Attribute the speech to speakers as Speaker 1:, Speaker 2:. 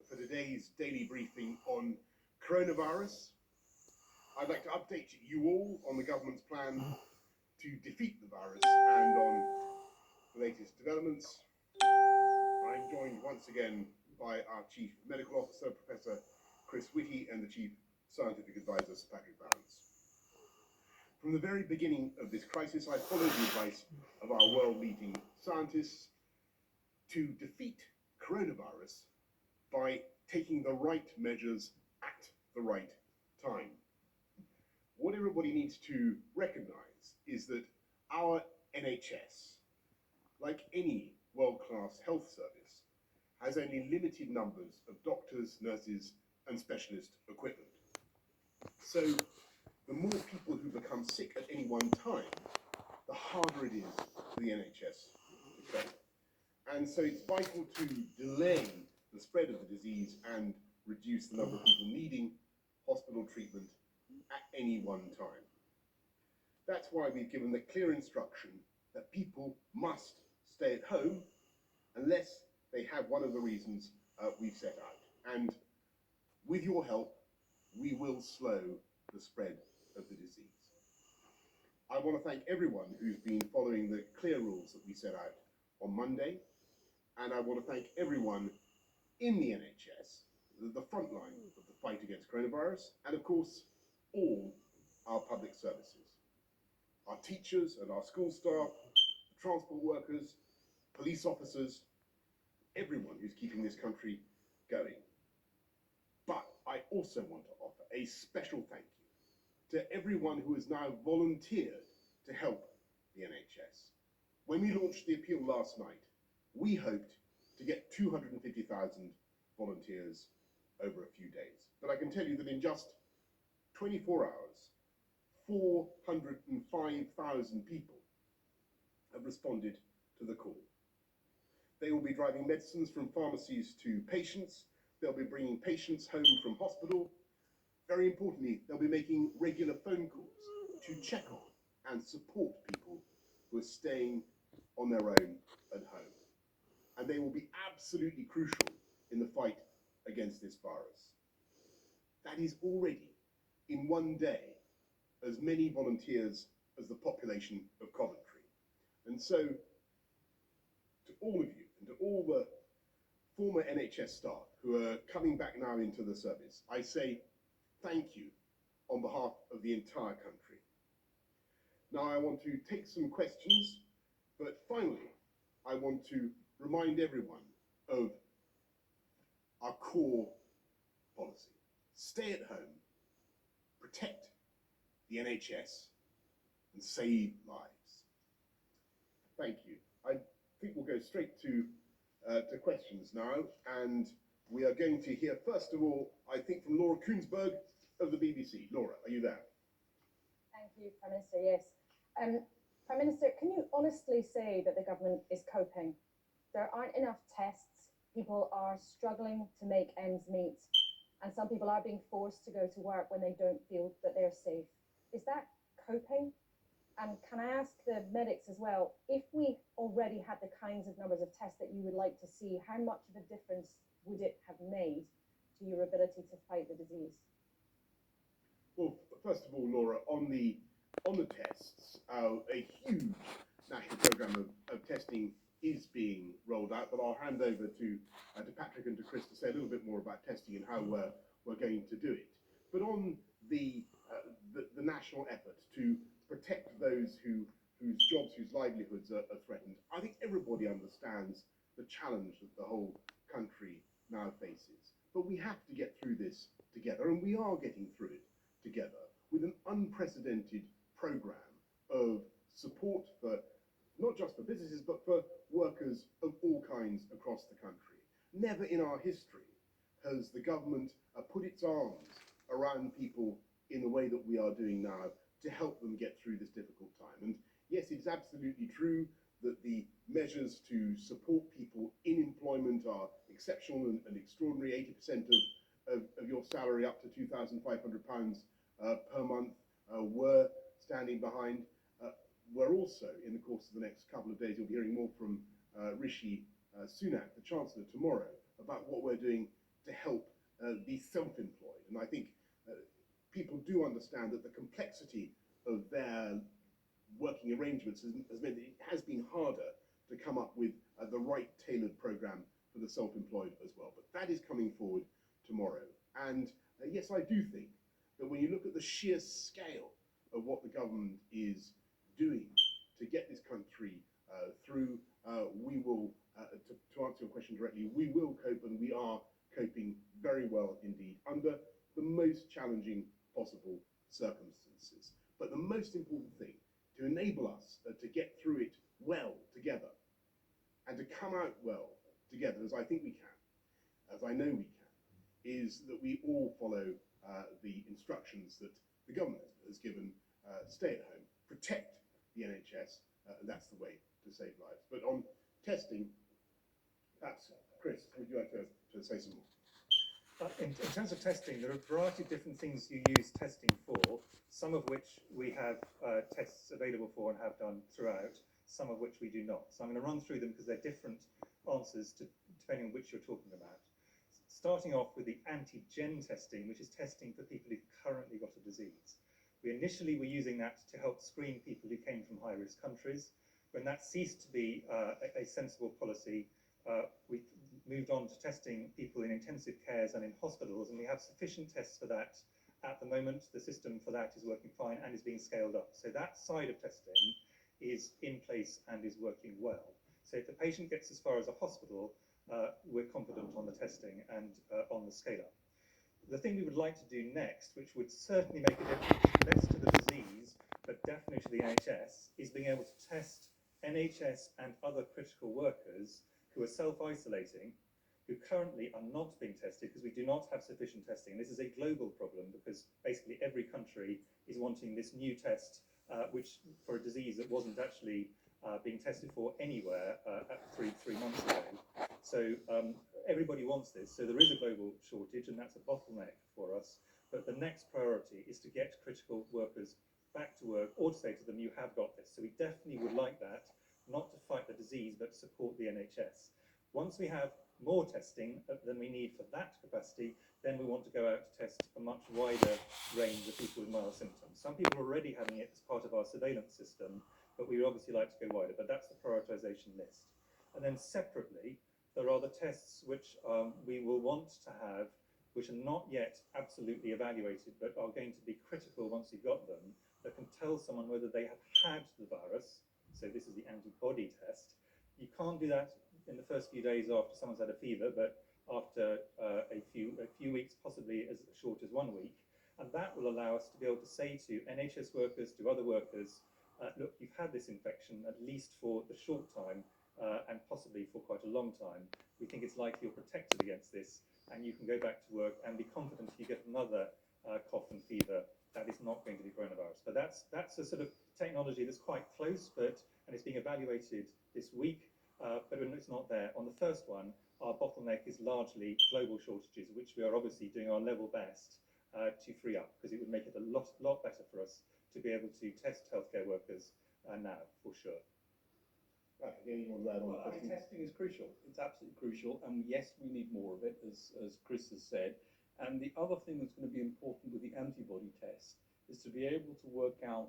Speaker 1: for today's daily briefing on coronavirus. I'd like to update you all on the government's plan to defeat the virus and on the latest developments. I'm joined once again by our Chief Medical Officer, Professor Chris Whitty, and the Chief Scientific Advisor, Sir Patrick Barons. From the very beginning of this crisis, I followed the advice of our world-leading scientists to defeat coronavirus by taking the right measures at the right time. What everybody needs to recognize is that our NHS, like any world-class health service, has only limited numbers of doctors, nurses, and specialist equipment. So the more people who become sick at any one time, the harder it is for the NHS to cope. And so it's vital to delay the spread of the disease and reduce the number of people needing hospital treatment at any one time. That's why we've given the clear instruction that people must stay at home unless they have one of the reasons we've set out. And with your help, we will slow the spread of the disease. I want to thank everyone who's been following the clear rules that we set out on Monday. And I want to thank everyone in the NHS, the front line of the fight against coronavirus, and of course, all our public services. Our teachers and our school staff, transport workers, police officers, everyone who's keeping this country going. But I also want to offer a special thank you to everyone who has now volunteered to help the NHS. When we launched the appeal last night, we hoped to get 250,000 volunteers over a few days. But I can tell you that in just 24 hours, 405,000 people have responded to the call. They will be driving medicines from pharmacies to patients. They'll be bringing patients home from hospital. Very importantly, they'll be making regular phone calls to check on and support people who are staying on their own at home. And they will be absolutely crucial in the fight against this virus. That is already, in one day, as many volunteers as the population of Coventry. And so, to all of you, and to all the former NHS staff who are coming back now into the service, I say thank you on behalf of the entire country. Now I want to take some questions, but finally, I want to remind everyone of our core policy. Stay at home, protect the NHS, and save lives. Thank you. I think we'll go straight to questions now, and we are going to hear, first of all, I think from Laura Koonsberg of the BBC. Laura, are you there?
Speaker 2: Thank you, Prime Minister. Yes. Prime Minister, can you honestly say that the government is coping? There aren't enough tests, people are struggling to make ends meet, and some people are being forced to go to work when they don't feel that they're safe. Is that coping? And can I ask the medics as well, if we already had the kinds of numbers of tests that you would like to see, how much of a difference would it have made to your ability to fight the disease?
Speaker 1: Well, first of all, Laura, on the tests, a huge national programme of testing is being rolled out, but I'll hand over to Patrick and to Chris to say a little bit more about testing and how we're going to do it. But on the national effort to protect those whose jobs, whose livelihoods are threatened, I think everybody understands the challenge that the whole country now faces. But we have to get through this together, and we are getting through it together with an unprecedented programme of support for not just for businesses, but for workers of all kinds across the country. Never in our history has the government put its arms around people in the way that we are doing now to help them get through this difficult time. And yes, it's absolutely true that the measures to support people in employment are exceptional and extraordinary. 80% of your salary up to £2,500 per month were standing behind. We're also, in the course of the next couple of days, you'll be hearing more from Rishi Sunak, the Chancellor, tomorrow, about what we're doing to help self-employed. And I think people do understand that the complexity of their working arrangements has meant that it has been harder to come up with the right tailored program for the self-employed as well. But that is coming forward tomorrow. And yes, I do think that when you look at the sheer scale of what the government is doing to get this country through, we will, to answer your question directly, we will cope, and we are coping very well indeed under the most challenging possible circumstances. But the most important thing to enable us to get through it well together and to come out well together, as I think we can, as I know we can, is that we all follow the instructions that the government has given. Stay at home, protect the NHS, and that's the way to save lives. But on testing, perhaps, Chris, would you like to say some more?
Speaker 3: In terms of testing, there are a variety of different things you use testing for, some of which we have tests available for and have done throughout, some of which we do not. So I'm going to run through them because they're different answers depending on which you're talking about. Starting off with the antigen testing, which is testing for people who've currently got a disease. We initially were using that to help screen people who came from high-risk countries. When that ceased to be a sensible policy, we moved on to testing people in intensive cares and in hospitals, and we have sufficient tests for that at the moment. The system for that is working fine and is being scaled up. So that side of testing is in place and is working well. So if the patient gets as far as a hospital, we're confident on the testing and on the scale-up. The thing we would like to do next, which would certainly make a difference, less to the disease, but definitely to the NHS, is being able to test NHS and other critical workers who are self-isolating, who currently are not being tested because we do not have sufficient testing. And this is a global problem because basically every country is wanting this new test, which for a disease that wasn't actually being tested for anywhere three months ago. So everybody wants this. So there is a global shortage, and that's a bottleneck for us. But the next priority is to get critical workers back to work, or to say to them, you have got this. So we definitely would like that, not to fight the disease, but to support the NHS. Once we have more testing than we need for that capacity, then we want to go out to test a much wider range of people with mild symptoms. Some people are already having it as part of our surveillance system, but we would obviously like to go wider, but that's the prioritisation list. And then separately, there are the tests which we will want to have, which are not yet absolutely evaluated, but are going to be critical once you've got them, that can tell someone whether they have had the virus. So this is the antibody test. You can't do that in the first few days after someone's had a fever, but after a few weeks, possibly as short as 1 week. And that will allow us to be able to say to NHS workers, to other workers, look, you've had this infection at least for the short time and possibly for quite a long time. We think it's likely you're protected against this, and you can go back to work and be confident if you get another cough and fever, that is not going to be coronavirus. But that's a sort of technology that's quite close, and it's being evaluated this week, but it's not there. On the first one, our bottleneck is largely global shortages, which we are obviously doing our level best to free up, because it would make it a lot better for us to be able to test healthcare workers now, for sure.
Speaker 1: Right, again, you want to add on?
Speaker 4: Well, I mean, testing is crucial. It's absolutely crucial, and yes, we need more of it, as Chris has said. And the other thing that's going to be important with the antibody test is to be able to work out